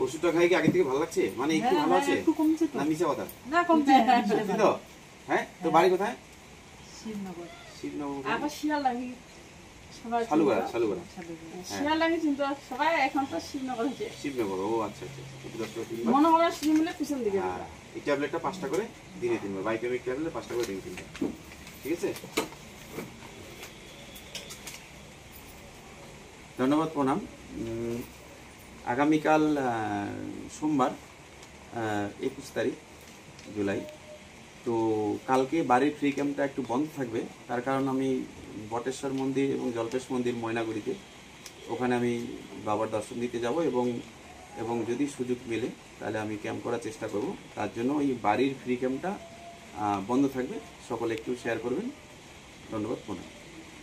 ওষুধটা খাই কি আগে থেকে ভালো লাগছে? মানে একটু ভালো আছে না মিশা কথা? না কমছে তো হ্যাঁ, তো বাড়ি কোথায়? শিবনগর। শিবনগর। আবার শিয়ালদাহি সবাই শালুগড়া। শিয়ালদাহি কিন্তু সবাই এখন তো শিবনগর হচ্ছে। শিবনগর, ও আচ্ছা। মনে হয় শিবনগরের পিছন দিকে। এই ট্যাবলেটটা 5টা করে দিনে 3বার, বাইকেমিক ট্যাবলেট 5টা করে দিনে 3বার, ঠিক আছে? ধন্যবাদ, প্রণাম। আগামীকাল সোমবার 21 তারিখ জুলাই, তো কালকে বাড়ির ফ্রি ক্যাম্পটা একটু বন্ধ থাকবে। তার কারণ আমি বটেশ্বর মন্দির এবং জল্পেশ মন্দির ময়নাগুড়িতে, ওখানে আমি বাবার দর্শন দিতে যাব এবং যদি সুযোগ মেলে তাহলে আমি ক্যাম্প করার চেষ্টা করব। তার জন্য এই বাড়ির ফ্রি ক্যাম্পটা বন্ধ থাকবে, সকলে একটু শেয়ার করবেন। ধন্যবাদ, প্রণাম।